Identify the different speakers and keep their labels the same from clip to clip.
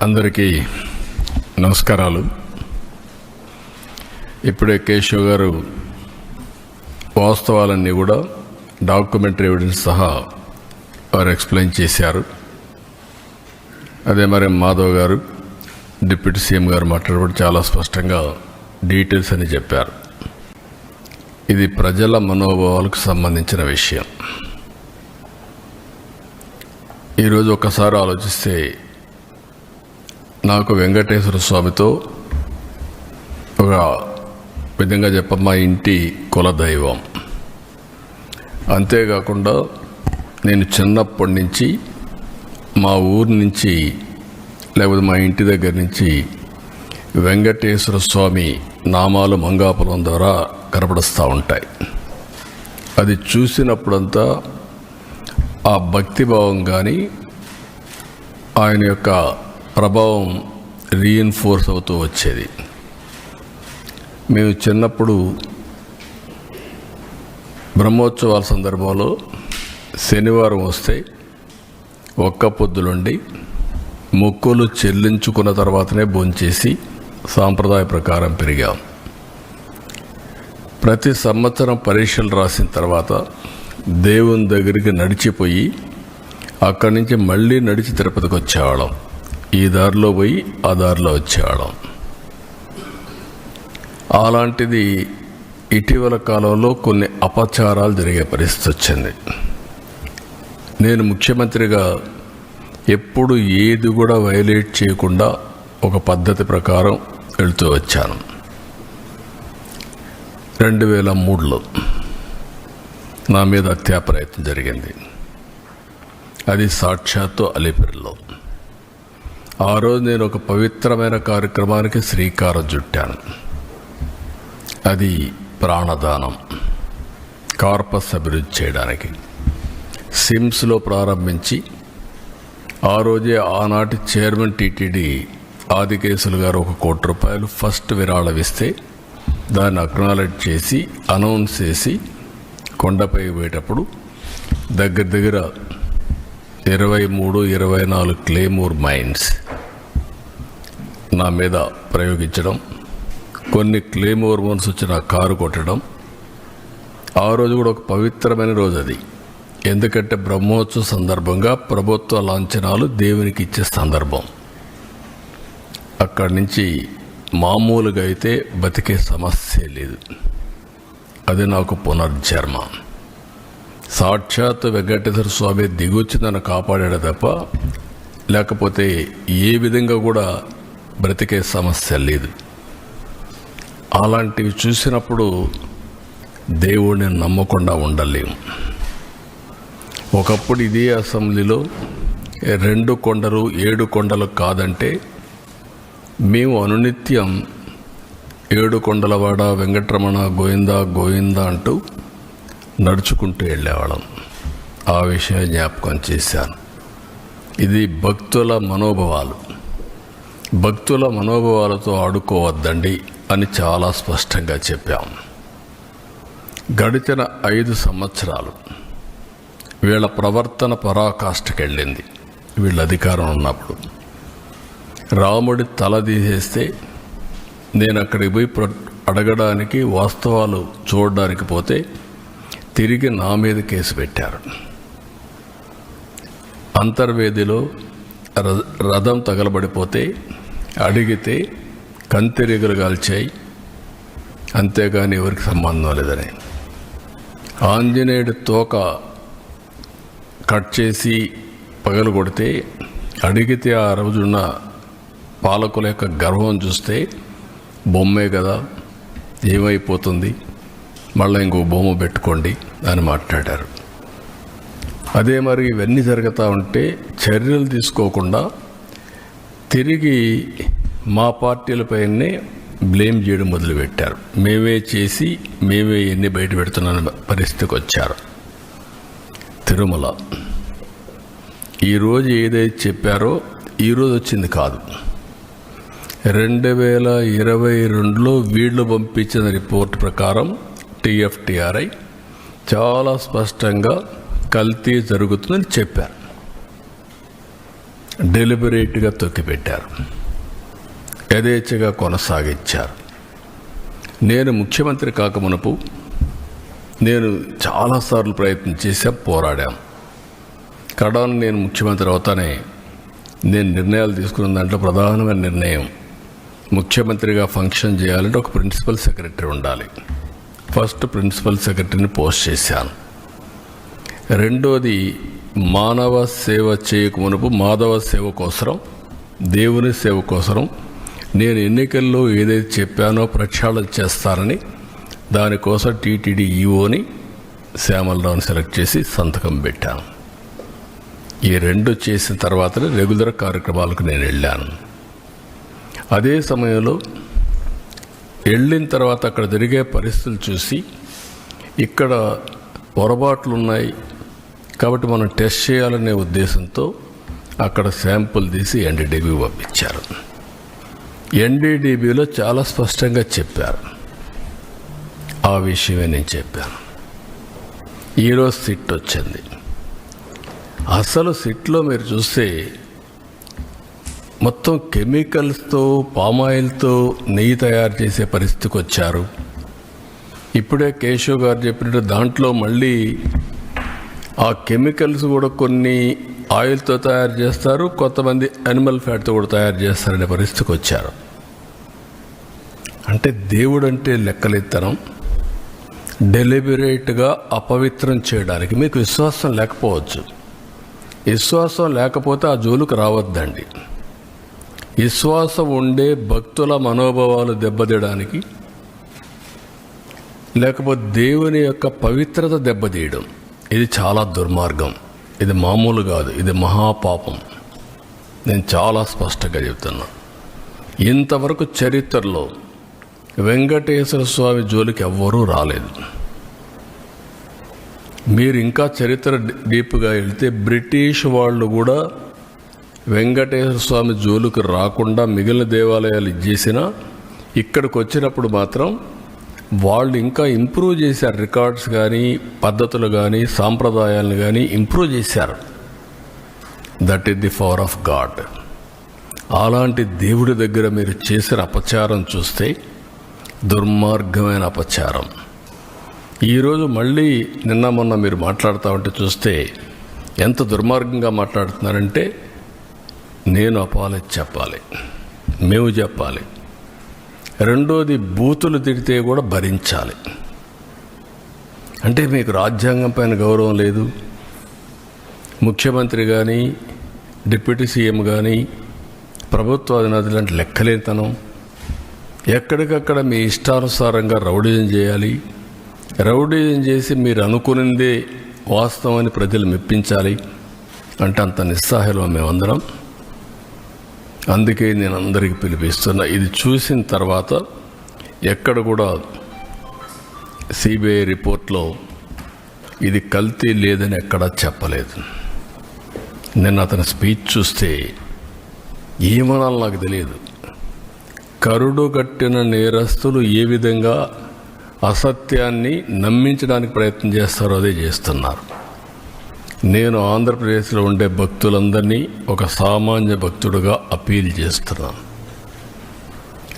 Speaker 1: అందరికీ నమస్కారాలు. ఇప్పుడే కేశవ్ గారు వాస్తవాలన్నీ కూడా డాక్యుమెంటరీ ఎవిడెన్స్ సహా వారు ఎక్స్ప్లెయిన్ చేశారు. అదే మరి మాధవ్ గారు డిప్యూటీ సీఎం గారు మాట్లాడబడి చాలా స్పష్టంగా డీటెయిల్స్ అని చెప్పారు. ఇది ప్రజల మనోభావాలకు సంబంధించిన విషయం. ఈరోజు ఒకసారి ఆలోచిస్తే నాకు వెంకటేశ్వర స్వామితో ఒక విధంగా మా ఇంటి కులదైవం. అంతేకాకుండా నేను చిన్నప్పటి నుంచి మా ఊరి నుంచి లేకపోతే మా ఇంటి దగ్గర నుంచి వెంకటేశ్వర స్వామి నామాలు మంగాపురం ద్వారా కనపడుస్తూ ఉంటాయి. అది చూసినప్పుడంతా ఆ భక్తిభావం కానీ ఆయన యొక్క ప్రభావం రీఇన్ఫోర్స్ అవుతూ వచ్చేది. మేము చిన్నప్పుడు బ్రహ్మోత్సవాల సందర్భంలో శనివారం వస్తే ఒక్క పొద్దులుండి మొక్కులు చెల్లించుకున్న తర్వాతనే భోంచేసి సాంప్రదాయ ప్రకారం పెరిగాం. ప్రతి సంవత్సరం పరీక్షలు రాసిన తర్వాత దేవుని దగ్గరికి నడిచిపోయి అక్కడి నుంచి మళ్ళీ నడిచి తిరుపతికి వచ్చేవాళ్ళం. ఈ దారిలో పోయి ఆ దారిలో వచ్చేవాళ్ళం. అలాంటిది ఇటీవల కాలంలో కొన్ని అపచారాలు జరిగే పరిస్థితి వచ్చింది. నేను ముఖ్యమంత్రిగా ఎప్పుడు ఏది కూడా వైలేట్ చేయకుండా ఒక పద్ధతి ప్రకారం వెళ్తూ వచ్చాను. 2003లో నా మీద హత్యా ప్రయత్నం జరిగింది. అది సాక్షాత్తు అలిపిరిలో. ఆ రోజు నేను ఒక పవిత్రమైన కార్యక్రమానికి శ్రీకారం చుట్టాను. అది ప్రాణదానం, కార్పస్ అభివృద్ధి చేయడానికి సిమ్స్లో ప్రారంభించి ఆ రోజే ఆనాటి చైర్మన్ టీటీడీ ఆదికేశులు గారు 1 కోటి రూపాయలు ఫస్ట్ విరాళం ఇస్తే దాన్ని అక్నాలెడ్జ్ చేసి అనౌన్స్ చేసి కొండపై పోయేటప్పుడు దగ్గర 23-24 క్లేమోర్ మైన్స్ నా మీద ప్రయోగించడం, కొన్ని క్లేమోర్ మైన్స్ వచ్చిన కారు కొట్టడం. ఆ రోజు కూడా ఒక పవిత్రమైన రోజు అది. ఎందుకంటే బ్రహ్మోత్సవ సందర్భంగా ప్రభుత్వ లాంఛనాలు దేవునికి ఇచ్చే సందర్భం. అక్కడి నుంచి మామూలుగా అయితే బతికే సమస్య లేదు. అది నాకు పునర్జన్మ. సాక్షాత్ వెంకటేశ్వర స్వామి దిగొచ్చి నన్ను కాపాడాడు తప్ప లేకపోతే ఏ విధంగా కూడా బ్రతికే సమస్య లేదు. అలాంటివి చూసినప్పుడు దేవుడిని నమ్మకుండా ఉండలేము. ఒకప్పుడు ఇదే అసెంబ్లీలో 2 కొండలు 7 కొండలు కాదంటే మేము అనునిత్యం 7 కొండలవాడ వెంకటరమణ గోవిందా గోవిందా అంటూ నడుచుకుంటూ వెళ్ళేవాళ్ళం. ఆ విషయం జ్ఞాపకం చేశాను. ఇది భక్తుల మనోభావాలు. భక్తుల మనోభావాలతో ఆడుకోవద్దండి అని చాలా స్పష్టంగా చెప్పాం. గడిచిన 5 సంవత్సరాలు వీళ్ళ ప్రవర్తన పరాకాష్ఠకెళ్ళింది. వీళ్ళ అధికారం ఉన్నప్పుడు రాముడి తల తీసేస్తే నేను అక్కడికి పోయి అడగడానికి, వాస్తవాలు చూడడానికి పోతే తిరిగి నా మీద కేసు పెట్టారు. అంతర్వేదిలో రథం తగలబడిపోతే అడిగితే కంతిరీగలు కాల్చాయి, అంతేగాని ఎవరికి సంబంధం లేదని. ఆంజనేయుడి తోక కట్ చేసి పగలు కొడితే అడిగితే ఆ రోజున్న పాలకుల యొక్క గర్వం చూస్తే బొమ్మే కదా, ఏమైపోతుంది, మళ్ళీ ఇంకో బొమ్మ పెట్టుకోండి అని మాట్లాడారు. అదే మరి ఇవన్నీ జరుగుతూ ఉంటే చర్యలు తీసుకోకుండా తిరిగి మా పార్టీలపైనే బ్లేమ్ చేయడం మొదలుపెట్టారు. మేమే చేసి మేమే ఎన్ని బయట పెడుతున్న పరిస్థితికి వచ్చారు. తిరుమల ఈరోజు ఏదైతే చెప్పారో ఈరోజు వచ్చింది కాదు. 2022లో వీళ్ళు పంపించిన రిపోర్ట్ ప్రకారం TFTRI చాలా స్పష్టంగా కల్తీ జరుగుతుందని చెప్పారు. డెలిబరేట్గా తొక్కిపెట్టారు, యథేచ్ఛగా కొనసాగించారు. నేను ముఖ్యమంత్రి కాకమునుపు నేను చాలాసార్లు ప్రయత్నం చేశాం, పోరాడాం. కడాను నేను ముఖ్యమంత్రి అవుతానే నేను నిర్ణయాలు తీసుకున్న దాంట్లో ప్రధానమైన నిర్ణయం, ముఖ్యమంత్రిగా ఫంక్షన్ చేయాలంటే ఒక ప్రిన్సిపల్ సెక్రటరీ ఉండాలి. ఫస్ట్ ప్రిన్సిపల్ సెక్రటరీని పోస్ట్ చేశాను. రెండోది, మానవ సేవ చేయకమునుపు మాధవ సేవ కోసరం, దేవుని సేవ కోసరం నేను ఎన్నికల్లో ఏదైతే చెప్పానో ప్రక్షాళన చేస్తానని దానికోసం టీటీడీ ఈఓని శ్యామలరావుని సెలెక్ట్ చేసి సంతకం పెట్టాను. ఈ రెండు చేసిన తర్వాతనే రెగ్యులర్ కార్యక్రమాలకు నేను వెళ్ళాను. అదే సమయంలో వెళ్ళిన తర్వాత అక్కడ జరిగే పరిస్థితులు చూసి ఇక్కడ పొరపాట్లు ఉన్నాయి కాబట్టి మనం టెస్ట్ చేయాలనే ఉద్దేశంతో అక్కడ శాంపుల్ తీసి ఎన్డీడీబీ పంపించారు. ఎన్డీడీబీలో చాలా స్పష్టంగా చెప్పారు. ఆ విషయమే నేను చెప్పాను. ఈరోజు సిట్ వచ్చింది. అసలు సిట్లో మీరు చూస్తే మొత్తం కెమికల్స్తో, పామాయిల్తో నెయ్యి తయారు చేసే పరిస్థితికి వచ్చారు. ఇప్పుడే కేశవ్ గారు చెప్పినట్టు దాంట్లో మళ్ళీ ఆ కెమికల్స్ కూడా కొన్ని ఆయిల్తో తయారు చేస్తారు, కొంతమంది యానిమల్ ఫ్యాట్తో కూడా తయారు చేస్తారనే పరిస్థితికి వచ్చారు. అంటే దేవుడు అంటే లెక్కలెత్తనం, డెలిబరేట్గా అపవిత్రం చేయడానికి. మీకు విశ్వాసం లేకపోవచ్చు, విశ్వాసం లేకపోతే ఆ జోలుకు రావద్దండి. విశ్వాసం ఉండే భక్తుల మనోభావాలు దెబ్బతీయడానికి, లేకపోతే దేవుని యొక్క పవిత్రత దెబ్బతీయడం, ఇది చాలా దుర్మార్గం. ఇది మామూలు కాదు, ఇది మహాపాపం. నేను చాలా స్పష్టంగా చెప్తున్నా. ఇంతవరకు చరిత్రలో వెంకటేశ్వర స్వామి జోలికి ఎవ్వరూ రాలేదు. మీరు ఇంకా చరిత్ర డీప్గా వెళ్తే బ్రిటిష్ వాళ్ళు కూడా వెంకటేశ్వర స్వామి జోలికి రాకుండా మిగిలిన దేవాలయాలు ఇచ్చేసినా ఇక్కడికి వచ్చినప్పుడు మాత్రం వాళ్ళు ఇంకా ఇంప్రూవ్ చేశారు. రికార్డ్స్ కానీ, పద్ధతులు కానీ, సాంప్రదాయాలను కానీ ఇంప్రూవ్ చేశారు. That is the power of God. అలాంటి దేవుడి దగ్గర మీరు చేసిన అపచారం చూస్తే దుర్మార్గమైన అపచారం. ఈరోజు మళ్ళీ నిన్న మొన్న మీరు మాట్లాడుతూ ఉంటే చూస్తే ఎంత దుర్మార్గంగా మాట్లాడుతున్నారంటే, నేను అపాలజీ చెప్పాలి, మేము చెప్పాలి. రెండోది, బూతులు తిడితే కూడా భరించాలి. అంటే మీకు రాజ్యాంగం పైన గౌరవం లేదు. ముఖ్యమంత్రి కానీ, డిప్యూటీ సీఎం కానీ, ప్రభుత్వ అధినేతలు అంటే లెక్కలేతనం. ఎక్కడికక్కడ మీ ఇష్టానుసారంగా రౌడీజం చేయాలి. రౌడీజం చేసి మీరు అనుకునిందే వాస్తవాన్ని ప్రజలు మెప్పించాలి అంటే అంత నిస్సహాయంలో మేమందరం. అందుకే నేను అందరికీ పిలిపిస్తున్నా. ఇది చూసిన తర్వాత ఎక్కడ కూడా సిబిఐ రిపోర్ట్లో ఇది కల్తీ లేదని ఎక్కడా చెప్పలేదు. నేను అతని స్పీచ్ చూస్తే ఏమనాలో నాకు తెలియదు. కరుడు కట్టిన నేరస్తులు ఏ విధంగా అసత్యాన్ని నమ్మించడానికి ప్రయత్నం చేస్తారో అదే చేస్తున్నారు. నేను ఆంధ్రప్రదేశ్లో ఉండే భక్తులందరినీ ఒక సామాన్య భక్తుడుగా అపీల్ చేస్తున్నాను.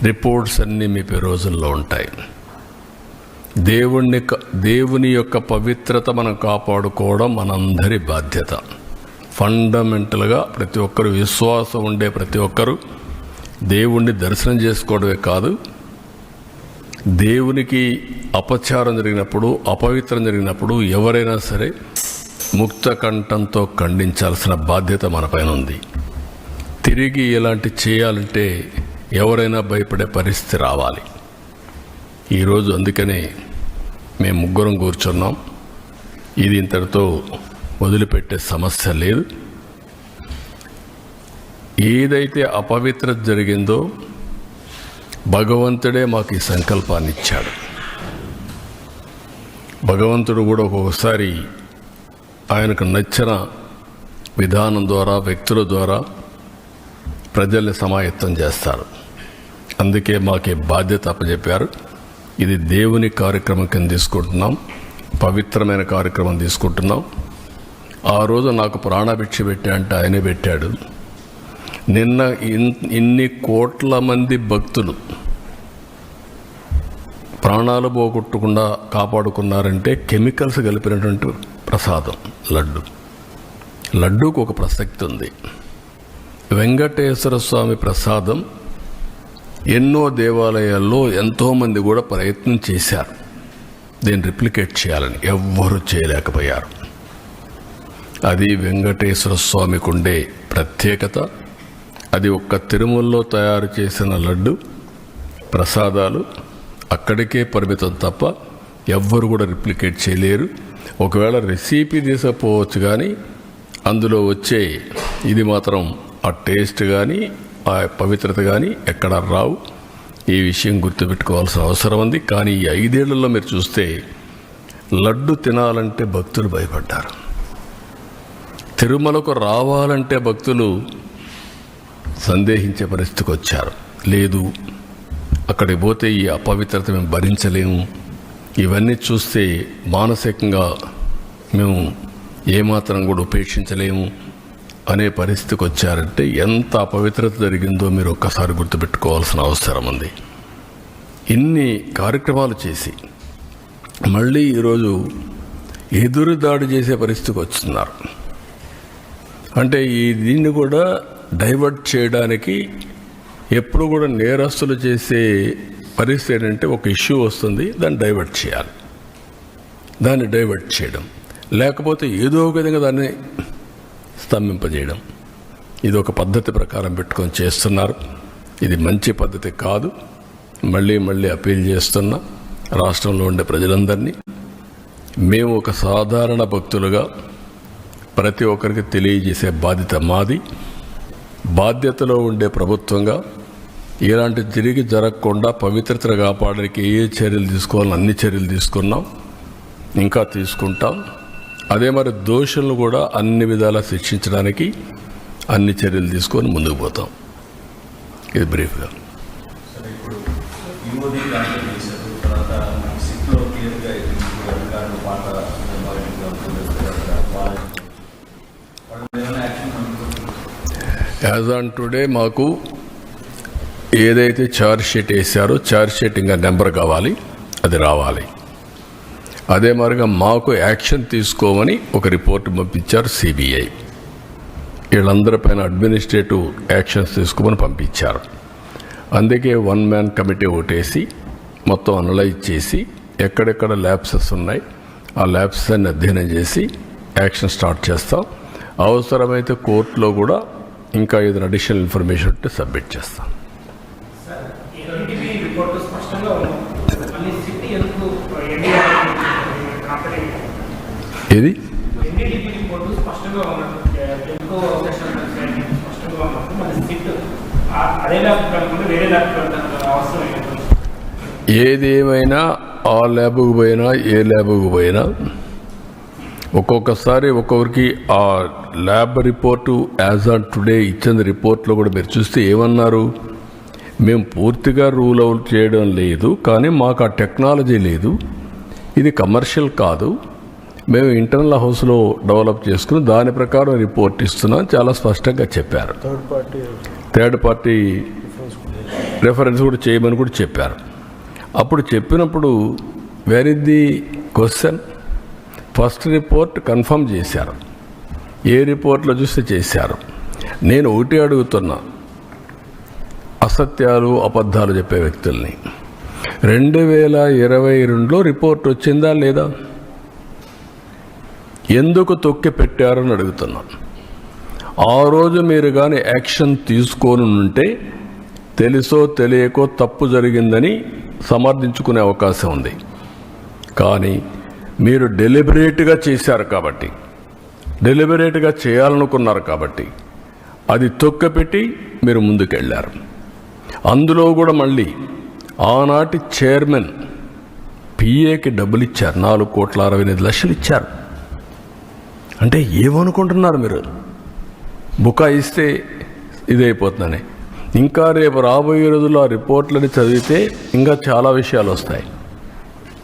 Speaker 1: రిపోర్ట్స్ అన్నీ మీ రోజుల్లో ఉంటాయి. దేవుని యొక్క పవిత్రత మనం కాపాడుకోవడం మనందరి బాధ్యత. ఫండమెంటల్గా ప్రతి ఒక్కరు, విశ్వాసం ఉండే ప్రతి ఒక్కరు దేవుణ్ణి దర్శనం చేసుకోవడమే కాదు, దేవునికి అపచారం జరిగినప్పుడు, అపవిత్రం జరిగినప్పుడు ఎవరైనా సరే ముక్త కంఠంతో ఖండించాల్సిన బాధ్యత మనపైన ఉంది. తిరిగి ఇలాంటి చేయాలంటే ఎవరైనా భయపడే పరిస్థితి రావాలి. ఈరోజు అందుకనే మేము ముగ్గురం కూర్చున్నాం. ఇది ఇంతటితో వదిలిపెట్టే సమస్య లేదు. ఏదైతే అపవిత్రత జరిగిందో భగవంతుడే మాకు ఈ సంకల్పాన్ని ఇచ్చాడు. భగవంతుడు కూడా ఒక్కొక్కసారి ఆయనకు నచ్చిన విధానం ద్వారా, వ్యక్తుల ద్వారా ప్రజల్ని సమాయత్తం చేస్తారు. అందుకే మాకు బాధ్యత అప్పచెప్పారు. ఇది దేవుని కార్యక్రమం కింద తీసుకుంటున్నాం, పవిత్రమైన కార్యక్రమం తీసుకుంటున్నాం. ఆ రోజు నాకు ప్రాణభిక్ష పెట్టా అంటే ఆయనే పెట్టాడు. నిన్న ఇన్ని కోట్ల మంది భక్తులు ప్రాణాలు పోగొట్టకుండా కాపాడుకున్నారంటే కెమికల్స్ కలిపినటువంటి ప్రసాదం లడ్డూకు ఒక ప్రసక్తి ఉంది. వెంకటేశ్వర స్వామి ప్రసాదం ఎన్నో దేవాలయాల్లో ఎంతోమంది కూడా ప్రయత్నం చేశారు దీన్ని రిప్లికేట్ చేయాలని, ఎవ్వరూ చేయలేకపోయారు. అది వెంకటేశ్వర స్వామికి ఉండే ప్రత్యేకత. అది ఒక్క తిరుమలలో తయారు చేసిన లడ్డు ప్రసాదాలు అక్కడికే పరిమితం తప్ప ఎవ్వరు కూడా రిప్లికేట్ చేయలేరు. ఒకవేళ రెసిపీ తీసుకపోవచ్చు, కానీ అందులో వచ్చే ఇది మాత్రం ఆ టేస్ట్ కానీ ఆ పవిత్రత కానీ ఎక్కడ రావు. ఈ విషయం గుర్తుపెట్టుకోవాల్సిన అవసరం ఉంది. కానీ ఈ 5 ఏళ్లలో మీరు చూస్తే లడ్డు తినాలంటే భక్తులు భయపడ్డారు. తిరుమలకు రావాలంటే భక్తులు సందేహించే పరిస్థితికి వచ్చారు. లేదు, అక్కడికి పోతే ఈ అపవిత్రత మేము భరించలేము, ఇవన్నీ చూస్తే మానసికంగా మేము ఏమాత్రం కూడా ఉపేక్షించలేము అనే పరిస్థితికి వచ్చారంటే ఎంత అపవిత్రత జరిగిందో మీరు ఒక్కసారి గుర్తుపెట్టుకోవాల్సిన అవసరం ఉంది. ఇన్ని కార్యక్రమాలు చేసి మళ్ళీ ఈరోజు ఎదురు దాడి చేసే పరిస్థితికి వస్తున్నారు. అంటే దీన్ని కూడా డైవర్ట్ చేయడానికి ఎప్పుడు కూడా నేరస్తులు చేసే పరిస్థితి ఏంటంటే ఒక ఇష్యూ వస్తుంది, దాన్ని డైవర్ట్ చేయాలి, దాన్ని డైవర్ట్ చేయడం, లేకపోతే ఏదో ఒక విధంగా దాన్ని స్తంభింపజేయడం. ఇది ఒక పద్ధతి ప్రకారం పెట్టుకొని చేస్తున్నారు. ఇది మంచి పద్ధతి కాదు. మళ్ళీ అప్పీల్ చేస్తున్నా రాష్ట్రంలో ఉండే ప్రజలందరినీ, మేము ఒక సాధారణ భక్తులుగా ప్రతి ఒక్కరికి తెలియజేసే బాధ్యత మాది. బాధ్యతలో ఉండే ప్రభుత్వంగా ఇలాంటి తిరిగి జరగకుండా పవిత్రతను కాపాడడానికి ఏ చర్యలు తీసుకోవాలని అన్ని చర్యలు తీసుకున్నాం, ఇంకా తీసుకుంటాం. అదే మరి దోషులను కూడా అన్ని విధాలా శిక్షించడానికి అన్ని చర్యలు తీసుకొని ముందుకు పోతాం. ఇది బ్రీఫ్గా. యాజ్ ఆన్ టుడే మాకు ఏదైతే ఛార్జ్ షీట్ వేశారో ఛార్జ్ షీట్ ఇంకా నెంబర్ కావాలి, అది రావాలి. అదే మరిగా మాకు యాక్షన్ తీసుకోమని ఒక రిపోర్ట్ పంపించారు సిబిఐ. వీళ్ళందరిపైన అడ్మినిస్ట్రేటివ్ యాక్షన్స్ తీసుకోమని పంపించారు. అందుకే 1 మ్యాన్ కమిటీ ఓటేసి మొత్తం అనలైజ్ చేసి ఎక్కడెక్కడ ల్యాబ్సెస్ ఉన్నాయి ఆ ల్యాబ్సెస్ అన్ని అధ్యయనం చేసి యాక్షన్ స్టార్ట్ చేస్తాం. అవసరమైతే కోర్టులో కూడా ఇంకా ఏదైనా అడిషనల్ ఇన్ఫర్మేషన్ ఉంటే సబ్మిట్ చేస్తాం. ఏది ఏదేమైనా ఆ ల్యాబ్కు పోయినా ఏ ల్యాబ్కు పోయినా ఒక్కొక్కసారి ఒక్కొక్కరికి ఆ lab report as on today ఇచ్చిన రిపోర్ట్లో కూడా మీరు చూస్తే ఏమన్నారు, మేము పూర్తిగా రూల్ అవుట్ చేయడం లేదు, కానీ మాకు ఆ టెక్నాలజీ లేదు, ఇది కమర్షియల్ కాదు, మేము ఇంటర్నల్ హౌస్లో డెవలప్ చేసుకుని దాని ప్రకారం రిపోర్ట్ ఇస్తున్నాం చాలా స్పష్టంగా చెప్పారు. థర్డ్ పార్టీ రెఫరెన్స్ కూడా చేయమని కూడా చెప్పారు. అప్పుడు చెప్పినప్పుడు where is the question? First report confirm చేశారు, ఏ రిపోర్ట్లో చూస్తే చేశారు. నేను ఒకటి అడుగుతున్నా, అసత్యాలు అబద్ధాలు చెప్పే వ్యక్తుల్ని 2022లో రిపోర్ట్ వచ్చిందా లేదా? ఎందుకు తొక్కి పెట్టారని అడుగుతున్నా. ఆ రోజు మీరు కానీ యాక్షన్ తీసుకొని ఉంటే తెలుసో తెలియకో తప్పు జరిగిందని సమర్థించుకునే అవకాశం ఉంది. కానీ మీరు డెలిబరేట్గా చేశారు కాబట్టి, డెలిబరేట్గా చేయాలనుకున్నారు కాబట్టి అది తొక్కపెట్టి మీరు ముందుకెళ్ళారు. అందులో కూడా మళ్ళీ ఆనాటి చైర్మన్ పిఏకి డబ్బులు ఇచ్చారు, 4,68,00,000 ఇచ్చారు. అంటే ఏమనుకుంటున్నారు మీరు? బుకాయిస్తే ఇదైపోతుందని. ఇంకా రేపు రాబోయే రోజుల్లో ఆ రిపోర్ట్లని చదివితే ఇంకా చాలా విషయాలు వస్తాయి.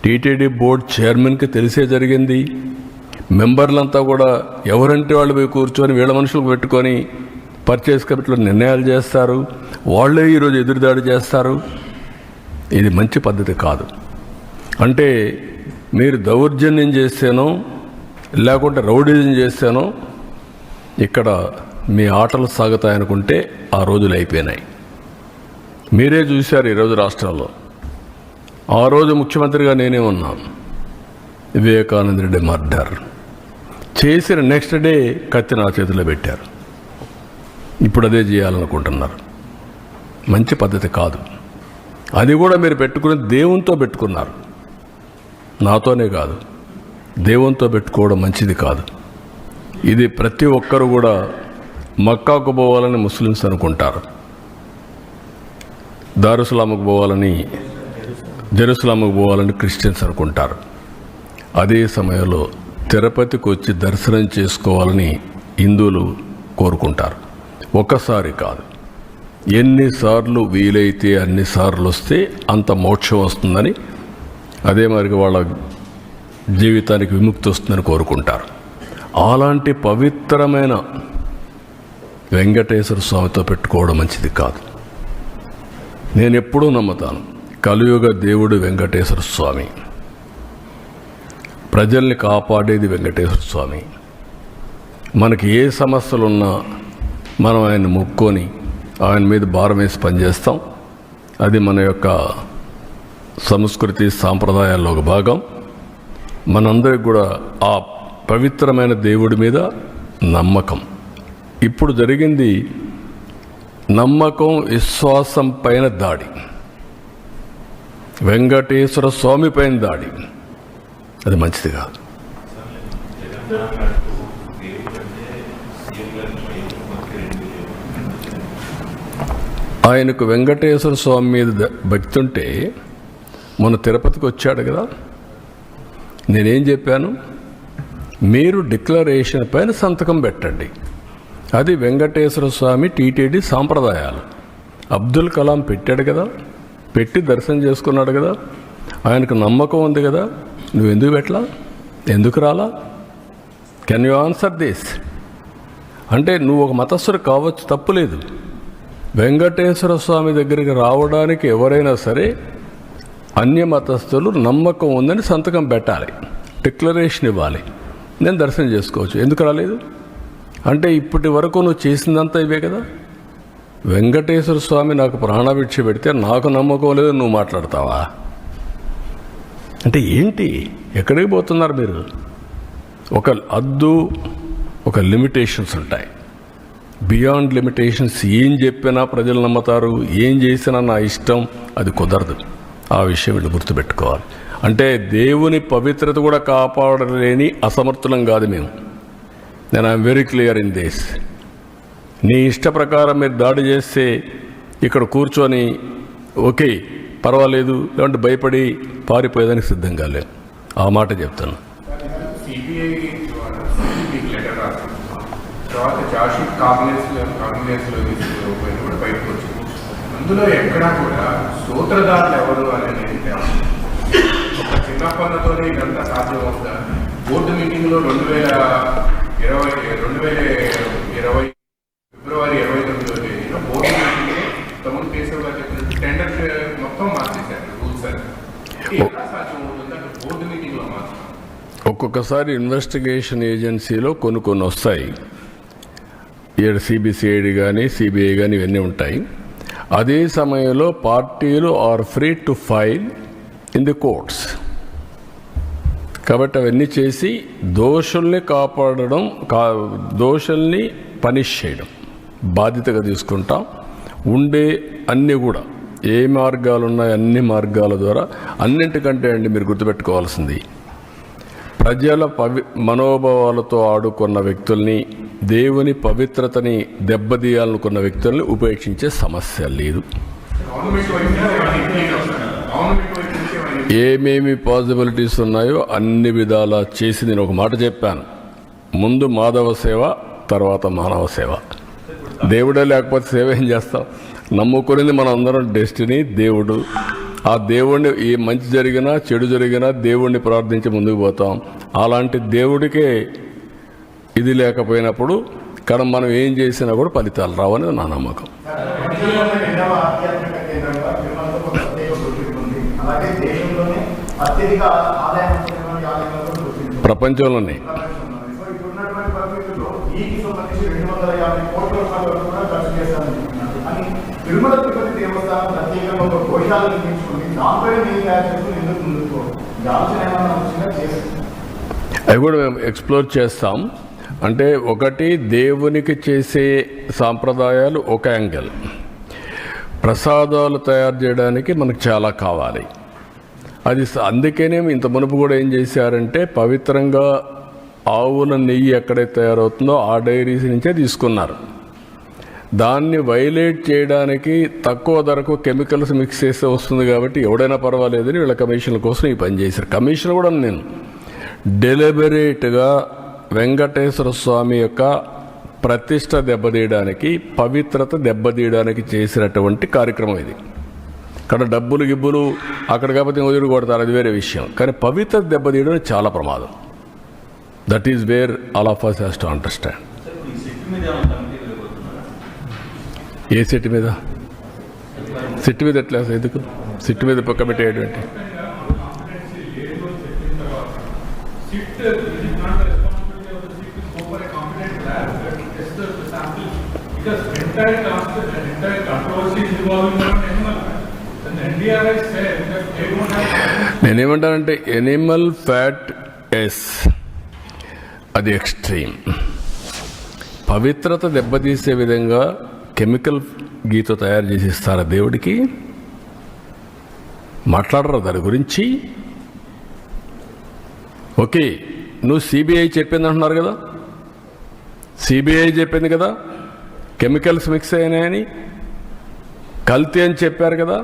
Speaker 1: టీటీడీ బోర్డు చైర్మన్కి తెలిసే జరిగింది. మెంబర్లంతా కూడా ఎవరంటే వాళ్ళు పోయి కూర్చొని వీళ్ళ మనుషులకు పెట్టుకొని పర్చేస్ కమిటీలో నిర్ణయాలు చేస్తారు, వాళ్ళే ఈరోజు ఎదురుదాడి చేస్తారు. ఇది మంచి పద్ధతి కాదు. అంటే మీరు దౌర్జన్యం చేస్తేనో లేకుంటే రౌడీజం చేస్తేనో ఇక్కడ మీ ఆటలు సాగుతాయనుకుంటే ఆ రోజులు అయిపోయినాయి. మీరే చూశారు ఈరోజు రాష్ట్రాల్లో. ఆ రోజు ముఖ్యమంత్రిగా నేనే ఉన్నాను. వివేకానంద రెడ్డి మర్డర్ చేసిన నెక్స్ట్ డే కత్తి నా చేతిలో పెట్టారు. ఇప్పుడు అదే చేయాలనుకుంటున్నారు. మంచి పద్ధతి కాదు. అది కూడా మీరు పెట్టుకుని దేవునితో పెట్టుకున్నారు. నాతోనే కాదు, దేవునితో పెట్టుకోవడం మంచిది కాదు. ఇది ప్రతి ఒక్కరు కూడా మక్కాకు పోవాలని ముస్లిమ్స్ అనుకుంటారు, దారుసలాముకు పోవాలని, జెరూసలాముకు పోవాలని క్రిస్టియన్స్ అనుకుంటారు. అదే సమయంలో తిరుపతికి వచ్చి దర్శనం చేసుకోవాలని హిందువులు కోరుకుంటారు. ఒక్కసారి కాదు, ఎన్నిసార్లు వీలైతే అన్నిసార్లు వస్తే అంత మోక్షం వస్తుందని, అదే మరి వాళ్ళ జీవితానికి విముక్తి వస్తుందని కోరుకుంటారు. అలాంటి పవిత్రమైన వెంకటేశ్వర స్వామితో పెట్టుకోవడం మంచిది కాదు. నేను ఎప్పుడూ నమ్ముతాను, కలియుగ దేవుడు వెంకటేశ్వర స్వామి, ప్రజల్ని కాపాడేది వెంకటేశ్వర స్వామి. మనకి ఏ సమస్యలున్నా మనం ఆయన మొక్కుకొని ఆయన మీద భారం వేసి పనిచేస్తాం. అది మన యొక్క సంస్కృతి సాంప్రదాయాల్లో ఒక భాగం. మనందరికి కూడా ఆ పవిత్రమైన దేవుడి మీద నమ్మకం. ఇప్పుడు జరిగింది నమ్మకం విశ్వాసం పైన దాడి, వెంకటేశ్వర స్వామి పైన దాడి. అది మంచిది కాదు. ఆయనకు వెంకటేశ్వర స్వామి మీద భక్తి ఉంటే మొన్న తిరుపతికి వచ్చాడు కదా, నేనేం చెప్పాను? మీరు డిక్లరేషన్ పైన సంతకం పెట్టండి. అది వెంకటేశ్వర స్వామి టీటీడీ సాంప్రదాయాలు. అబ్దుల్ కలాం పెట్టాడు కదా, పెట్టి దర్శనం చేసుకున్నాడు కదా, ఆయనకు నమ్మకం ఉంది కదా, నువ్వు ఎందుకు పెట్టలా? ఎందుకు రాలా? Can you answer this? అంటే నువ్వు ఒక మతస్థుడు కావచ్చు, తప్పులేదు. వెంకటేశ్వర స్వామి దగ్గరికి రావడానికి ఎవరైనా సరే అన్య మతస్థులు నమ్మకం ఉందని సంతకం పెట్టాలి, డిక్లరేషన్ ఇవ్వాలి. నేను దర్శనం చేసుకోవచ్చు. ఎందుకు రాలేదు? అంటే ఇప్పటి వరకు నువ్వు చేసిందంతా ఇవే కదా. వెంకటేశ్వర స్వామి నాకు ప్రాణభిక్ష పెడితే నాకు నమ్మకం లేదు, నువ్వు మాట్లాడతావా? అంటే ఏంటి? ఎక్కడికి పోతున్నారు మీరు? ఒక హద్దు, ఒక లిమిటేషన్స్ ఉంటాయి. బియాండ్ లిమిటేషన్స్ ఏం చెప్పినా ప్రజలు నమ్ముతారు, ఏం చేసినా నా ఇష్టం, అది కుదరదు. ఆ విషయం వీళ్ళు గుర్తుపెట్టుకోవాలి. అంటే దేవుని పవిత్రత కూడా కాపాడలేని అసమర్థులం కాదు మేము. నేను I'm very clear in this. నీ ఇష్ట ప్రకారం మీరు దాడి చేస్తే ఇక్కడ కూర్చొని ఓకే పర్వాలేదు, లేదంటే భయపడి పారిపోయేదానికి సిద్ధంగా లేదు. ఆ మాట చెప్తాను.
Speaker 2: అందులో ఎక్కడా కూడా సూత్రధారులు ఎవరు అనేది ఒక చిన్న పనులతోనే ఇదంతా సాధ్యమవుతుందా? బోర్డు మీటింగ్లో 2020 ఫిబ్రవరి 29వ తేదీన బోర్డు మీటింగ్లో తమ్ముడు కేశవ్ గారు చెప్పినట్టు టెండర్ మొత్తం మార్చేశారు రూల్స్ అని. ఎలా సాధ్యమవుతుంది అంటే బోర్డు మీటింగ్లో మాత్రం?
Speaker 1: ఒక్కొక్కసారి ఇన్వెస్టిగేషన్ ఏజెన్సీలో కొన్ని వస్తాయి. ఇక్కడ సిబిసిఐడి కానీ సిబిఐ కానీ ఇవన్నీ ఉంటాయి. అదే సమయంలో పార్టీలు are free to file in the courts. కాబట్టి అవన్నీ చేసి దోషుల్ని కాపాడడం, దోషుల్ని పనిష్ చేయడం బాధ్యతగా తీసుకుంటాం. ఉండే అన్నీ కూడా ఏ మార్గాలు ఉన్నాయో అన్ని మార్గాల ద్వారా, అన్నింటికంటే అండి మీరు గుర్తుపెట్టుకోవాల్సింది, ప్రజల మనోభావాలతో ఆడుకున్న వ్యక్తుల్ని, దేవుని పవిత్రతని దెబ్బతీయాలనుకున్న వ్యక్తుల్ని ఉపేక్షించే సమస్య లేదు. ఏమేమి పాసిబిలిటీస్ ఉన్నాయో అన్ని విధాలా చేసి నేను ఒక మాట చెప్పాను. ముందు మాధవ సేవ, తర్వాత మానవ సేవ. దేవుడే లేకపోతే సేవ ఏం చేస్తాం? నమ్ముకునేది మనం అందరం డెస్టినీ, దేవుడు. ఆ దేవుణ్ణి ఏ మంచి జరిగినా చెడు జరిగినా దేవుణ్ణి ప్రార్థించి ముందుకు పోతాం. అలాంటి దేవుడికే ఇది లేకపోయినప్పుడు కానీ మనం ఏం చేసినా కూడా ఫలితాలు రావని నా నమ్మకం. ప్రపంచంలోనే అవి కూడా మేము ఎక్స్ప్లోర్ చేస్తాం. అంటే ఒకటి దేవునికి చేసే సాంప్రదాయాలు ఒక యాంగిల్, ప్రసాదాలు తయారు చేయడానికి మనకు చాలా కావాలి. అది అందుకనే ఇంత మునుపు కూడా ఏం చేశారంటే పవిత్రంగా ఆవుల నెయ్యి ఎక్కడైతే తయారవుతుందో ఆ డైరీస్ నుంచే తీసుకున్నారు. దాన్ని వైలేట్ చేయడానికి తక్కువ ధరకు కెమికల్స్ మిక్స్ చేస్తే వస్తుంది కాబట్టి ఎవడైనా పర్వాలేదని వీళ్ళ కమిషన్ల కోసం ఈ పని చేశారు. కమిషన్ కూడా నేను డెలిబరేట్గా వెంకటేశ్వర స్వామి యొక్క ప్రతిష్ట దెబ్బతీయడానికి, పవిత్రత దెబ్బతీయడానికి చేసినటువంటి కార్యక్రమం ఇది. ఇక్కడ డబ్బులు గిబ్బులు అక్కడ కాకపోతే వదిలి కొడతారు, అది వేరే విషయం. కానీ పవిత్రత దెబ్బతీయడం చాలా ప్రమాదం. That is where all of us has to understand. A set మీద? సిట్ మీద ఎట్లా? ఎందుకు సిట్ మీద కమిటీ ఏంటి? నేనేమంటానంటే ఎనిమల్ ఫ్యాట్ ఎస్, అది ఎక్స్ట్రీమ్. పవిత్రత దెబ్బతీసే విధంగా కెమికల్ గీతో తయారు చేసి ఇస్తారా దేవుడికి? మాట్లాడరా దాని గురించి? ఓకే, నువ్వు సిబిఐ చెప్పింది అంటున్నారు కదా, సిబిఐ చెప్పింది కదా కెమికల్స్ మిక్స్ అయినాయని, కల్తీ అని చెప్పారు కదా,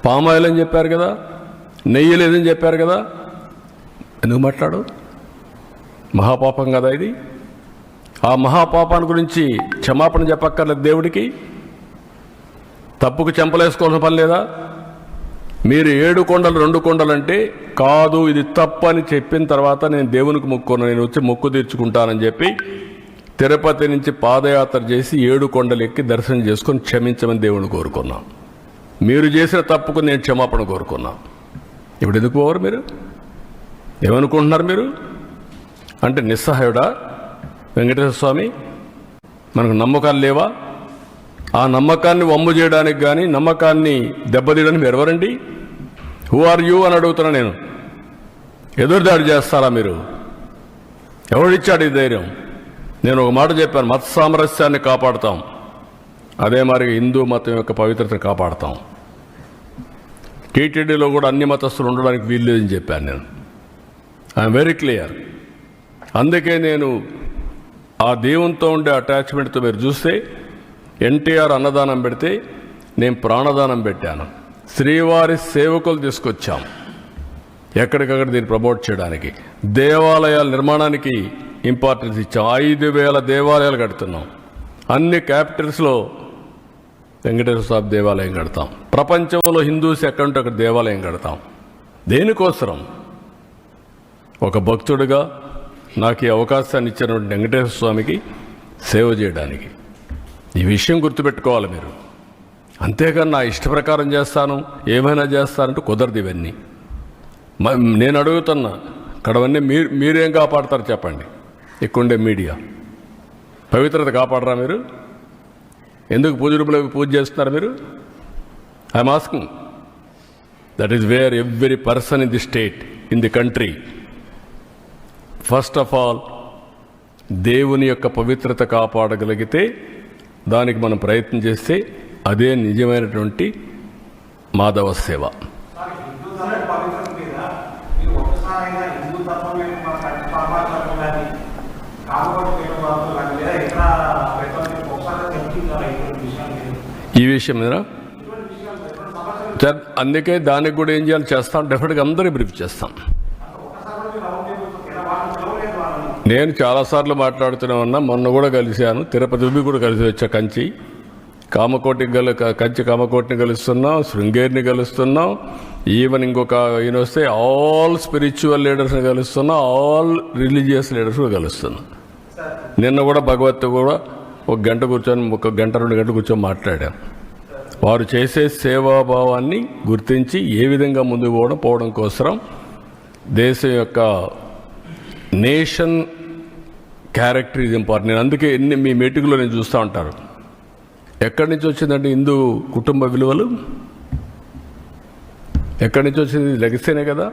Speaker 1: పామాయిల్ అని చెప్పారు కదా, నెయ్యి లేదని చెప్పారు కదా, ఎందుకు మాట్లాడు? మహాపాపం కదా ఇది. ఆ మహాపాపాన్ని గురించి క్షమాపణ చెప్పక్కర్లేదు దేవుడికి? తప్పుకు చెంపలేసుకోవాల్సిన పని లేదా? మీరు 7 కొండలు 2 కొండలు అంటే కాదు, ఇది తప్పు అని చెప్పిన తర్వాత నేను దేవునికి మొక్కున్నాను, నేను వచ్చి మొక్కు తీర్చుకుంటానని చెప్పి తిరుపతి నుంచి పాదయాత్ర చేసి 7 కొండలు ఎక్కి దర్శనం చేసుకొని క్షమించమని దేవుని కోరుకున్నాం. మీరు చేసిన తప్పుకు నేను క్షమాపణ కోరుకున్నా. ఇప్పుడు ఎందుకు పోవరు? మీరు ఏమనుకుంటున్నారు? మీరు అంటే నిస్సహాయుడా వెంకటేశ్వర స్వామి? మనకు నమ్మకాలు లేవా? ఆ నమ్మకాన్ని వమ్ము చేయడానికి కానీ నమ్మకాన్ని దెబ్బతీయడానికి మీరు ఎవరండి? హూ ఆర్ యూ అని అడుగుతున్నా నేను. ఎదురుదాడి చేస్తారా మీరు? ఎవడిచ్చాడు ఈ ధైర్యం? నేను ఒక మాట చెప్పాను, మత సామరస్యాన్ని కాపాడుతాం, అదే మరి హిందూ మతం యొక్క పవిత్రతను కాపాడుతాం. టీటీడీలో కూడా అన్ని మతస్థులు ఉండడానికి వీల్లేదని చెప్పాను నేను. I'm very clear. అందుకే నేను ఆ దేవునితో ఉండే అటాచ్మెంట్తో మీరు చూస్తే ఎన్టీఆర్ అన్నదానం పెడితే నేను ప్రాణదానం పెట్టాను. శ్రీవారి సేవకులు తీసుకొచ్చాం ఎక్కడికక్కడ దీన్ని ప్రమోట్ చేయడానికి. దేవాలయాల నిర్మాణానికి ఇంపార్టెన్స్ ఇచ్చాం. 5,000 దేవాలయాలు కడుతున్నాం. అన్ని క్యాపిటల్స్లో వెంకటేశ్వర స్వామి దేవాలయం కడతాం. ప్రపంచంలో హిందూస్ ఎక్కడుంటే అక్కడ దేవాలయం కడతాం. దేనికోసం? ఒక భక్తుడిగా నాకు ఈ అవకాశాన్ని ఇచ్చినటువంటి వెంకటేశ్వర స్వామికి సేవ చేయడానికి. ఈ విషయం గుర్తుపెట్టుకోవాలి మీరు. అంతేగాని నా ఇష్ట ప్రకారం చేస్తాను, ఏమైనా చేస్తానంటూ కుదరదు. ఇవన్నీ నేను అడుగుతున్నా, ఇక్కడవన్నీ మీరేం కాపాడతారు చెప్పండి? ఇక్కడుండే మీడియా పవిత్రత కాపాడరా మీరు? ఎందుకు పూజ రూపంలో పూజ చేస్తున్నారు మీరు? I'm asking. That is where every person in the state, in the country, first of all దేవుని యొక్క పవిత్రత కాపాడగలిగితే దానికి మనం ప్రయత్నం చేస్తే అదే నిజమైనటువంటి మాధవ సేవ. ఈ విషయం మీద అందుకే దానికి కూడా ఏం చేయాలి చేస్తాం. డెఫినెట్గా అందరూ బ్రీఫ్ చేస్తాం. నేను చాలాసార్లు మాట్లాడుతూనే ఉన్నా. మొన్న కూడా కలిశాను, తిరుపతి కూడా కలిసి వచ్చా. కంచి కామకోటిని కలుస్తున్నాం, శృంగేరిని కలుస్తున్నాం, ఈవెన్ ఇంకొక ఈయన వస్తే ఆల్ స్పిరిచువల్ లీడర్స్ని కలుస్తున్నాం, ఆల్ రిలీజియస్ లీడర్స్ కూడా కలుస్తున్నాం. నిన్న కూడా భగవత్ కూడా ఒక గంట కూర్చొని 1 గంట 2 గంటలు కూర్చొని మాట్లాడాం. వారు చేసే సేవాభావాన్ని గుర్తించి ఏ విధంగా ముందుకు పోవడం కోసం దేశం యొక్క నేషన్ క్యారెక్టర్ ఇది ఇంపార్టెంట్. నేను అందుకే మీ మీటింగ్లో నేను చూస్తూ ఉంటారు. ఎక్కడి నుంచి వచ్చిందంటే హిందూ కుటుంబ విలువలు ఎక్కడి నుంచి వచ్చింది? లెగసీనే కదా.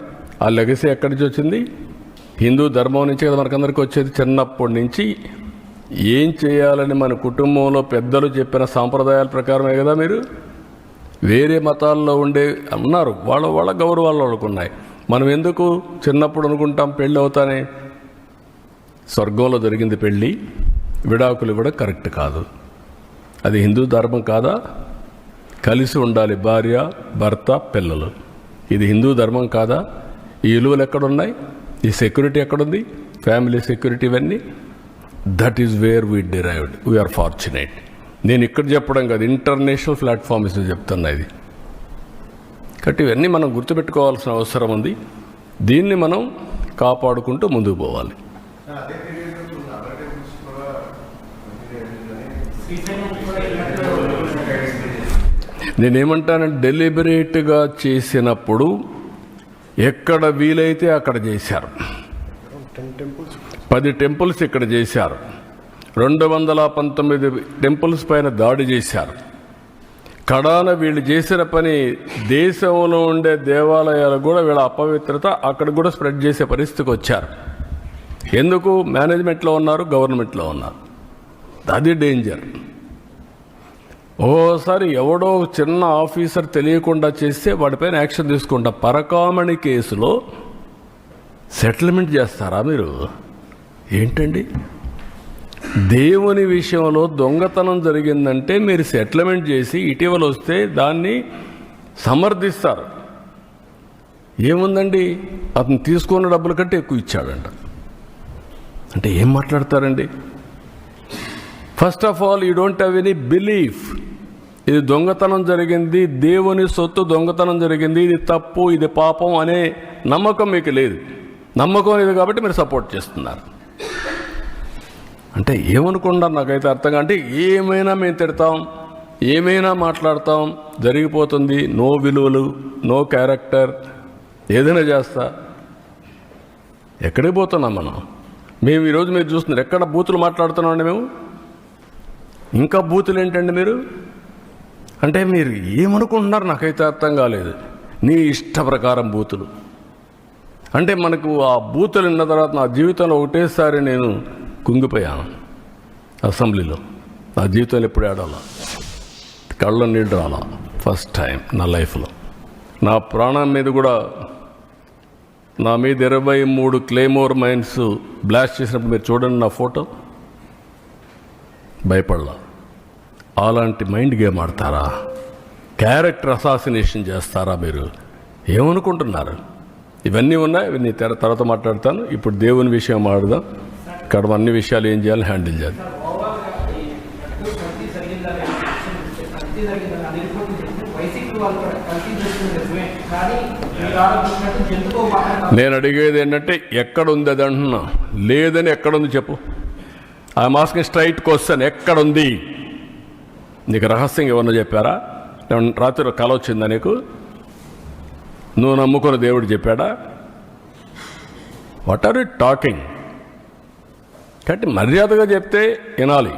Speaker 1: ఆ లెగసీ ఎక్కడి నుంచి వచ్చింది? హిందూ ధర్మం నుంచి కదా మనకందరికీ వచ్చేది. చిన్నప్పటి నుంచి ఏం చేయాలని మన కుటుంబంలో పెద్దలు చెప్పిన సాంప్రదాయాల ప్రకారమే కదా. మీరు వేరే మతాల్లో ఉండే ఉన్నారు, వాళ్ళ గౌరవాలు వాళ్ళకు ఉన్నాయి. మనం ఎందుకు చిన్నప్పుడు అనుకుంటాం పెళ్ళి అవుతానే స్వర్గంలో జరిగింది పెళ్ళి, విడాకులు కూడా కరెక్ట్ కాదు. అది హిందూ ధర్మం కాదా? కలిసి ఉండాలి భార్య భర్త పిల్లలు. ఇది హిందూ ధర్మం కాదా? ఈ విలువలు ఎక్కడున్నాయి? ఈ సెక్యూరిటీ ఎక్కడుంది? ఫ్యామిలీ సెక్యూరిటీ ఇవన్నీ. That is where we derived. We're fortunate. నేను ఇక్కడ చెప్పడం కాదు, ఇంటర్నేషనల్ ప్లాట్ఫామ్స్ చెప్తున్నా ఇది. కాబట్టి ఇవన్నీ మనం గుర్తుపెట్టుకోవాల్సిన అవసరం ఉంది. దీన్ని మనం కాపాడుకుంటూ ముందుకు పోవాలి. నేనేమంటానంటే డెలిబరేట్గా చేసినప్పుడు ఎక్కడ వీలైతే అక్కడ చేశారు. 10 టెంపుల్స్ ఇక్కడ చేశారు. 219 టెంపుల్స్ పైన దాడి చేశారు. కడాన వీళ్ళు చేసిన పని దేశంలో ఉండే దేవాలయాలు కూడా వీళ్ళ అపవిత్రత అక్కడ కూడా స్ప్రెడ్ చేసే పరిస్థితికి వచ్చారు. ఎందుకు? మేనేజ్మెంట్లో ఉన్నారు, గవర్నమెంట్లో ఉన్నారు. అది డేంజర్. ఓసారి ఎవడో చిన్న ఆఫీసర్ తెలియకుండా చేస్తే వాడిపైన యాక్షన్ తీసుకుంటా. పరకామణి కేసులో సెటిల్మెంట్ చేస్తారా మీరు? ఏంటండి? దేవుని విషయంలో దొంగతనం జరిగిందంటే మీరు సెటిల్మెంట్ చేసి ఇటీవల వస్తే దాన్ని సమర్థిస్తారు. ఏముందండి, అతను తీసుకున్న డబ్బుల కంటే ఎక్కువ ఇచ్చాడంట. అంటే ఏం మాట్లాడతారండి? First of all you don't have any belief. ఇది దొంగతనం జరిగింది, దేవుని సొత్తు దొంగతనం జరిగింది, ఇది తప్పు, ఇది పాపం అనే నమ్మకం మీకు లేదు. నమ్మకం లేదు కాబట్టి మీరు సపోర్ట్ చేస్తున్నారు. అంటే ఏమనుకుంటారు నాకైతే అర్థంగా. అంటే ఏమైనా మేము తిడతాం, ఏమైనా మాట్లాడతాం, జరిగిపోతుంది. నో విలువలు, నో క్యారెక్టర్, ఏదైనా చేస్తా. ఎక్కడికి పోతున్నాం మనం? మేము ఈరోజు మీరు చూస్తున్నారు ఎక్కడ బూతులు మాట్లాడుతున్నామండి మేము. ఇంకా బూతులు ఏంటండి మీరు? అంటే మీరు ఏమనుకుంటున్నారు నాకైతే అర్థం కాలేదు. నీ ఇష్ట ప్రకారం బూతులు అంటే మనకు ఆ బూతులు విన్న తర్వాత నా జీవితంలో ఒకటేసారి నేను కుంగిపోయాను అసెంబ్లీలో. నా జీవితంలో ఎప్పుడు ఆడాల, కళ్ళ నీళ్ళు రాలా. ఫస్ట్ టైం నా లైఫ్లో. నా ప్రాణం మీద కూడా నా మీద 23 క్లేమోర్ మైన్స్ బ్లాస్ట్ చేసినప్పుడు మీరు చూడండి నా ఫోటో. భయపడలా. అలాంటి మైండ్ గేమ్ ఆడతారా? క్యారెక్టర్ అసాసినేషన్ చేస్తారా మీరు? ఏమనుకుంటున్నారు? ఇవన్నీ ఉన్నాయి. ఇవన్నీ తర్వాత మాట్లాడతాను. ఇప్పుడు దేవుని విషయం మాట్లాడదాం. ఇక్కడ అన్ని విషయాలు ఏం చేయాలి, హ్యాండిల్ చేయాలి. నేను అడిగేది ఏంటంటే ఎక్కడుంది అది అంటున్నా. లేదని ఎక్కడుంది చెప్పు. I'm asking straight question. ఎక్కడుంది? నీకు రహస్యంగా ఏమన్నా చెప్పారా? రాత్రి కల వచ్చిందా నీకు? నువ్వు నమ్ముకున్న దేవుడు చెప్పాడా? What are you talking? కాబట్టి మర్యాదగా చెప్తే వినాలి.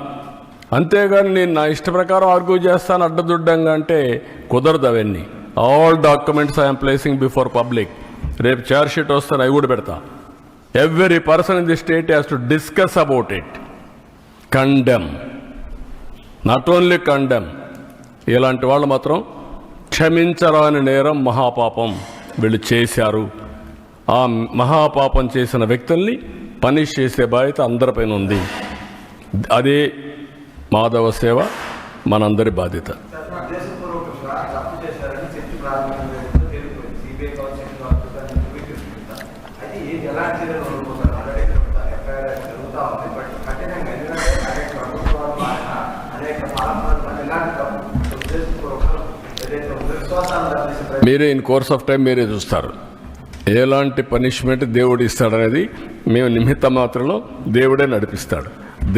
Speaker 1: అంతేగాని నేను నా ఇష్ట ప్రకారం ఆర్గ్యూ చేస్తాను అడ్డదుడ్డంగా అంటే కుదరదు. అవన్నీ all documents I'm placing before public. రేపు చార్జ్ షీట్ వస్తాను, అవి కూడా పెడతా. Every person in the state has to discuss about it, condemn, not only condemn. ఇలాంటి వాళ్ళు మాత్రం క్షమించరాని నేరం, మహాపాపం వీళ్ళు చేశారు. ఆ మహాపాపం చేసిన వ్యక్తుల్ని పనిష్ చేసే బాధ్యత అందరిపైన ఉంది. అదే మాధవ సేవ, మనందరి బాధ్యత. మీరే ఇన్ కోర్స్ ఆఫ్ టైం మీరే చూస్తారు. ఎలాంటి పనిష్మెంట్ దేవుడు ఇస్తాడనేది మేము నిమిత్త మాత్రంలో దేవుడే నడిపిస్తాడు.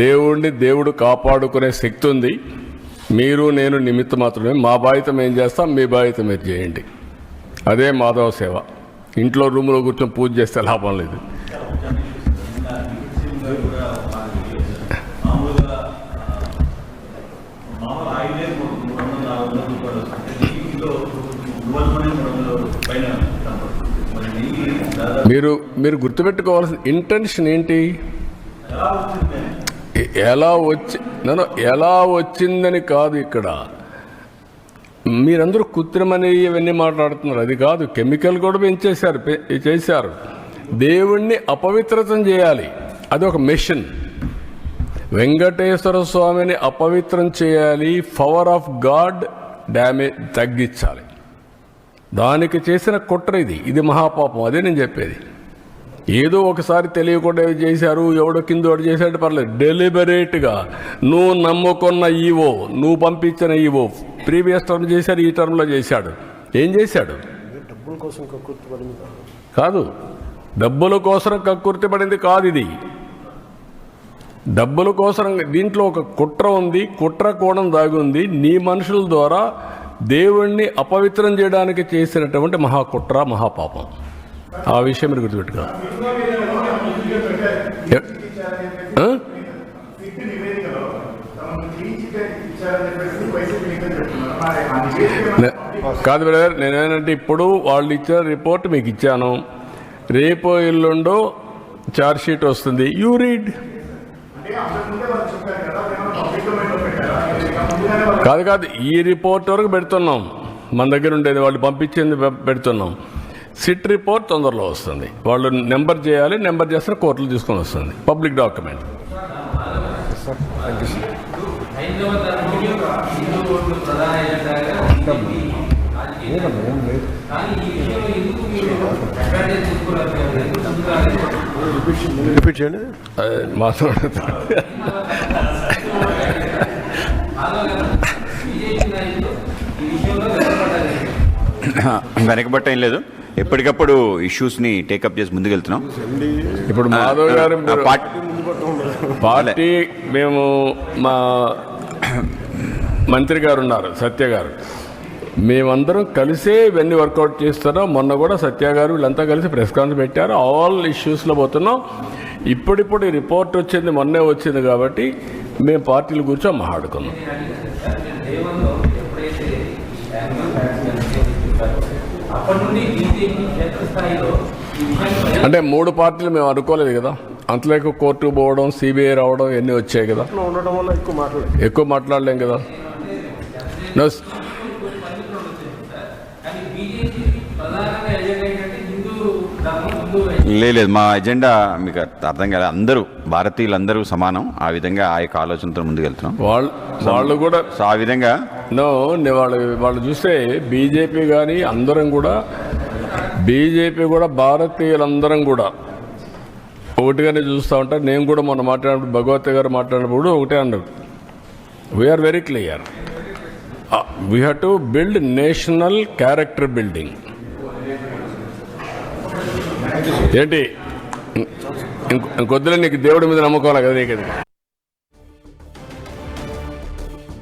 Speaker 1: దేవుణ్ణి దేవుడు కాపాడుకునే శక్తి ఉంది. మీరు నేను నిమిత్త మాత్రమే. మా బాధ్యత మేము చేస్తాం, మీ బాధ్యత మీరు చేయండి. అదే మాధవ సేవ. ఇంట్లో రూములో కూర్చొని పూజ చేస్తే లాభం లేదు. మీరు గుర్తుపెట్టుకోవాల్సిన ఇంటెన్షన్ ఏంటి? ఎలా వచ్చిందని కాదు. ఇక్కడ మీరందరూ కృత్రిమని ఇవన్నీ మాట్లాడుతున్నారు. అది కాదు. కెమికల్ కూడా చేశారు. దేవుణ్ణి అపవిత్రతం చేయాలి. అది ఒక మిషన్. వెంకటేశ్వర స్వామిని అపవిత్రం చేయాలి. పవర్ ఆఫ్ గాడ్ డ్యామేజ్ తగ్గించాలి. దానికి చేసిన కుట్ర ఇది మహాపాపం. అదే నేను చెప్పేది. ఏదో ఒకసారి తెలియకుండా చేశారు, ఎవడో కింద వాడు చేశాడు పర్లేదు. డెలిబరేట్గా నువ్వు నమ్ముకున్న ఈవో, నువ్వు పంపించిన ఈవో ప్రీవియస్ టర్మ్ చేశాడు, ఈ టర్మ్లో చేశాడు. ఏం చేశాడు? కాదు, డబ్బుల కోసం కక్కుర్తి పడింది కాదు. ఇది డబ్బుల కోసం. దీంట్లో ఒక కుట్ర ఉంది. కుట్ర కోణం దాగి ఉంది. నీ మనుషుల ద్వారా దేవుణ్ణి అపవిత్రం చేయడానికి చేసినటువంటి మహాకుట్ర, మహాపాపం. ఆ విషయం మీరు గుర్తుపెట్టుకో. కాదు బ్రదర్, నేనేంటంటే ఇప్పుడు వాళ్ళు ఇచ్చిన రిపోర్ట్ మీకు ఇచ్చాను. రేపో ఎల్లుండో ఛార్జ్ షీట్ వస్తుంది. You read. కాదు, ఈ రిపోర్ట్ వరకు పెడుతున్నాం. మన దగ్గర ఉండేది వాళ్ళు పంపించింది పెడుతున్నాం. సిట్ రిపోర్ట్ తొందరలో వస్తుంది. వాళ్ళు నెంబర్ చేయాలి. నెంబర్ చేస్తే కోర్టులు తీసుకొని వస్తుంది. Public document.
Speaker 3: వెనకబట్ట ఏం లేదు. ఎప్పటికప్పుడు ఇష్యూస్ని టేకప్ చేసి ముందుకెళ్తున్నాం.
Speaker 1: ఇప్పుడు మాధవ్ గారు పార్టీ, మేము మా మంత్రి గారు ఉన్నారు, సత్య గారు, మేమందరం కలిసే ఇవన్నీ వర్కౌట్ చేస్తున్నాం. మొన్న కూడా సత్య గారు వీళ్ళంతా కలిసి ప్రెస్ కాన్ఫరెన్స్ పెట్టారు. ఆల్ ఇష్యూస్లో పోతున్నాం. ఇప్పుడిప్పుడు ఈ రిపోర్ట్ వచ్చింది, మొన్నే వచ్చింది కాబట్టి మేము పార్టీలు కూర్చొని మాట్లాడుకున్నాం. అంటే 3 పార్టీలు మేము అనుకోలేదు కదా. అంతలో కోర్టుకు పోవడం, సిబిఐ రావడం ఇవన్నీ వచ్చాయి కదా. ఎక్కువ మాట్లాడలేం కదా.
Speaker 3: లేదు, మా ఎజెండా మీకు అర్థం కాలేదు. అందరూ భారతీయులందరూ సమానం. ఆ విధంగా ఆ యొక్క ఆలోచనతో ముందుకెళ్తున్నాం.
Speaker 1: వాళ్ళు కూడా
Speaker 3: ఆ విధంగా
Speaker 1: వాళ్ళు చూస్తే బీజేపీ కానీ అందరం కూడా, బీజేపీ కూడా భారతీయులందరం కూడా ఒకటిగానే చూస్తూ ఉంటారు. నేను కూడా మొన్న మాట్లాడినప్పుడు, భగవత్ గారు మాట్లాడినప్పుడు ఒకటే అన్నారు. We're very clear. We have to build national character building. ఏంటి ఇంకొద్దులే, నీకు దేవుడి మీద నమ్మకాలి కదా. నీకు